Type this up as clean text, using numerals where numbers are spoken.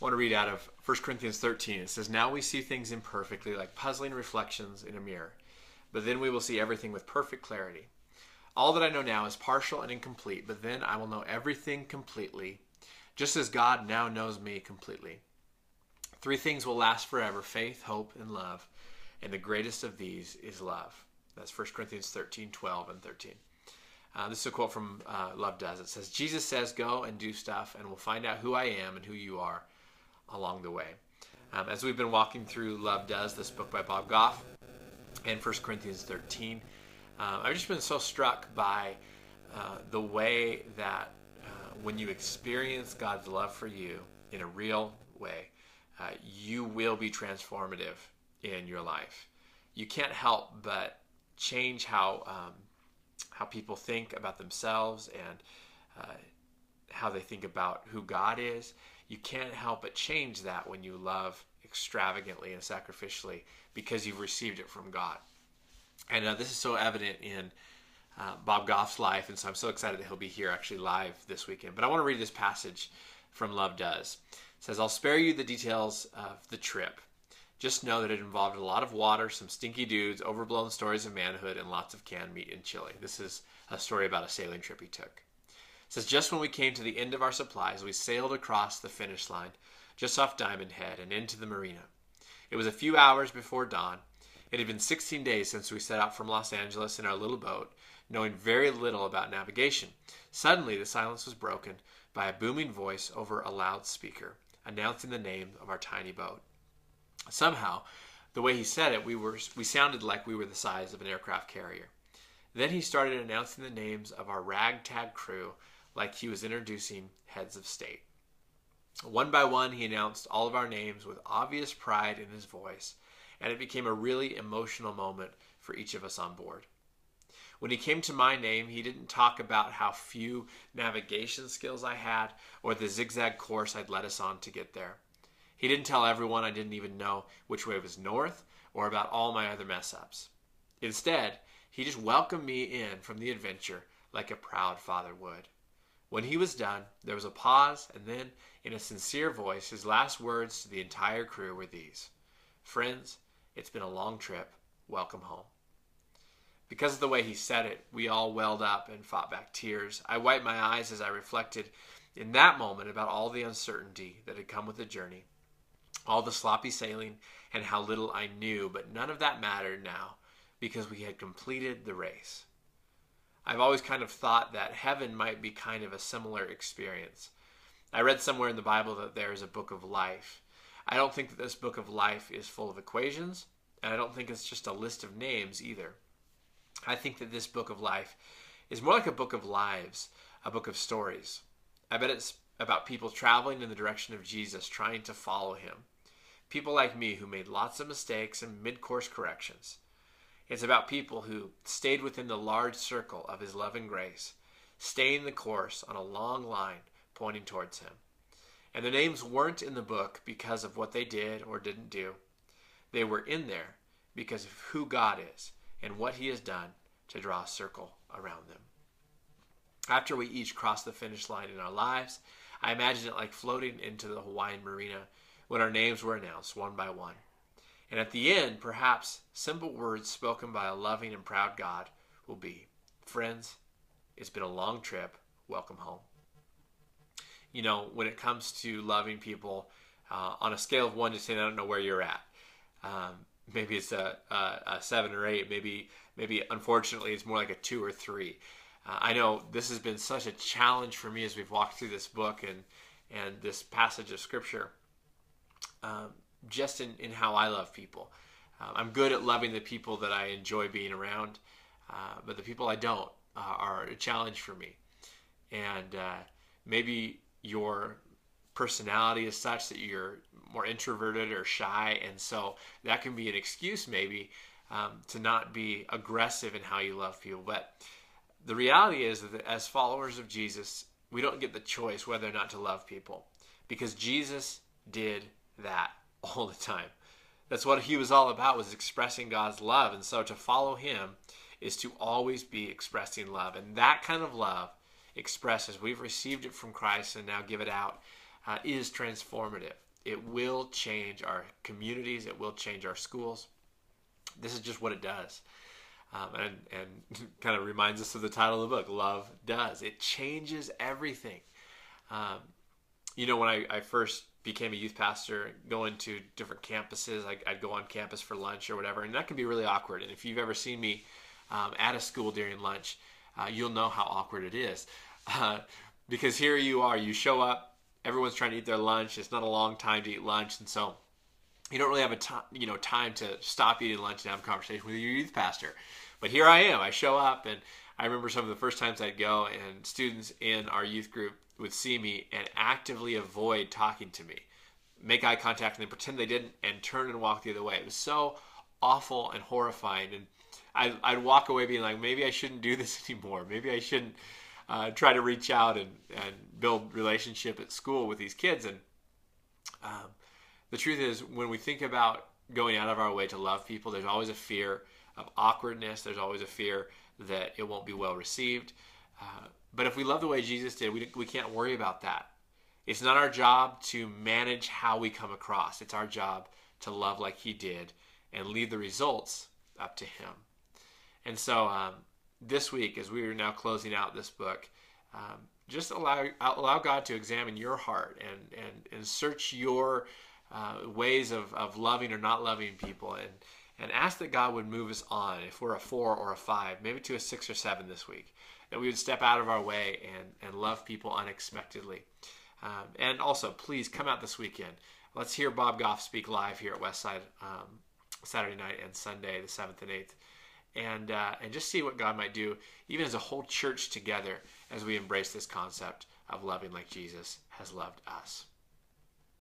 want to read out of 1 Corinthians 13. It says, "Now we see things imperfectly, like puzzling reflections in a mirror. But then we will see everything with perfect clarity. All that I know now is partial and incomplete, but then I will know everything completely, just as God now knows me completely. Three things will last forever: faith, hope, and love. And the greatest of these is love." That's 1 Corinthians 13, 12, and 13. This is a quote from Love Does. It says, "Jesus says, go and do stuff, and we'll find out who I am and who you are along the way." As we've been walking through Love Does, this book by Bob Goff, and 1 Corinthians 13, I've just been so struck by the way that when you experience God's love for you in a real way, you will be transformative in your life. You can't help but change how people think about themselves and how they think about who God is. You can't help but change that when you love extravagantly and sacrificially because you've received it from God. And this is so evident in Bob Goff's life, and so I'm so excited that he'll be here actually live this weekend. But I want to read this passage from Love Does. It says, "I'll spare you the details of the trip. Just know that it involved a lot of water, some stinky dudes, overblown stories of manhood, and lots of canned meat and chili." This is a story about a sailing trip he took. It says, "Just when we came to the end of our supplies, we sailed across the finish line, just off Diamond Head and into the marina. It was a few hours before dawn. It had been 16 days since we set out from Los Angeles in our little boat, knowing very little about navigation. Suddenly, the silence was broken by a booming voice over a loudspeaker, announcing the name of our tiny boat. Somehow, the way he said it, we sounded like we were the size of an aircraft carrier. Then he started announcing the names of our ragtag crew like he was introducing heads of state. One by one, he announced all of our names with obvious pride in his voice, and it became a really emotional moment for each of us on board. When he came to my name, he didn't talk about how few navigation skills I had or the zigzag course I'd led us on to get there. He didn't tell everyone I didn't even know which way was north or about all my other mess-ups. Instead, he just welcomed me in from the adventure like a proud father would. When he was done, there was a pause, and then, in a sincere voice, his last words to the entire crew were these: 'Friends, it's been a long trip. Welcome home.' Because of the way he said it, we all welled up and fought back tears. I wiped my eyes as I reflected in that moment about all the uncertainty that had come with the journey, all the sloppy sailing, and how little I knew, but none of that mattered now because we had completed the race. I've always kind of thought that heaven might be kind of a similar experience. I read somewhere in the Bible that there is a book of life. I don't think that this book of life is full of equations, and I don't think it's just a list of names either. I think that this book of life is more like a book of lives, a book of stories. I bet it's about people traveling in the direction of Jesus, trying to follow him. People like me who made lots of mistakes and mid-course corrections. It's about people who stayed within the large circle of his love and grace, staying the course on a long line pointing towards him. And their names weren't in the book because of what they did or didn't do. They were in there because of who God is and what he has done to draw a circle around them. After we each crossed the finish line in our lives, I imagine it like floating into the Hawaiian marina when our names were announced one by one. And at the end, perhaps simple words spoken by a loving and proud God will be, "Friends, it's been a long trip. Welcome home." You know, when it comes to loving people, on a scale of 1 to 10, I don't know where you're at. Maybe it's a 7 or 8. Maybe unfortunately it's more like a 2 or 3. I know this has been such a challenge for me as we've walked through this book and this passage of Scripture, just in how I love people. I'm good at loving the people that I enjoy being around, but the people I don't are a challenge for me. And maybe your personality is such that you're more introverted or shy, and so that can be an excuse maybe to not be aggressive in how you love people. But the reality is that as followers of Jesus, we don't get the choice whether or not to love people, because Jesus did that all the time. That's what he was all about, was expressing God's love. And so to follow him is to always be expressing love. And that kind of love expressed as we've received it from Christ and now give it out is transformative. it will change our communities. It will change our schools. This is just what it does. And kind of reminds us of the title of the book, Love Does. It changes everything. When I first became a youth pastor, going to different campuses, I'd go on campus for lunch or whatever, and that can be really awkward. And if you've ever seen me at a school during lunch, you'll know how awkward it is. Because here you are, you show up, everyone's trying to eat their lunch. It's not a long time to eat lunch, and so you don't really have time to stop eating lunch and have a conversation with your youth pastor. But here I am. I show up, and I remember some of the first times I'd go, and students in our youth group would see me and actively avoid talking to me, make eye contact, and then pretend they didn't, and turn and walk the other way. It was so awful and horrifying, and I'd walk away being like, maybe I shouldn't do this anymore. Maybe I shouldn't try to reach out and build relationship at school with these kids. And the truth is, when we think about going out of our way to love people, there's always a fear of awkwardness. There's always a fear that it won't be well received. But if we love the way Jesus did, we can't worry about that. It's not our job to manage how we come across. It's our job to love like he did and leave the results up to him. And so this week, as we are now closing out this book, just allow God to examine your heart and search your ways of loving or not loving people, and ask that God would move us on, if we're a 4 or a 5, maybe to a 6 or 7 this week, that we would step out of our way and love people unexpectedly. And also, please come out this weekend. Let's hear Bob Goff speak live here at Westside Saturday night and Sunday, the 7th and 8th. And just see what God might do, even as a whole church together, as we embrace this concept of loving like Jesus has loved us.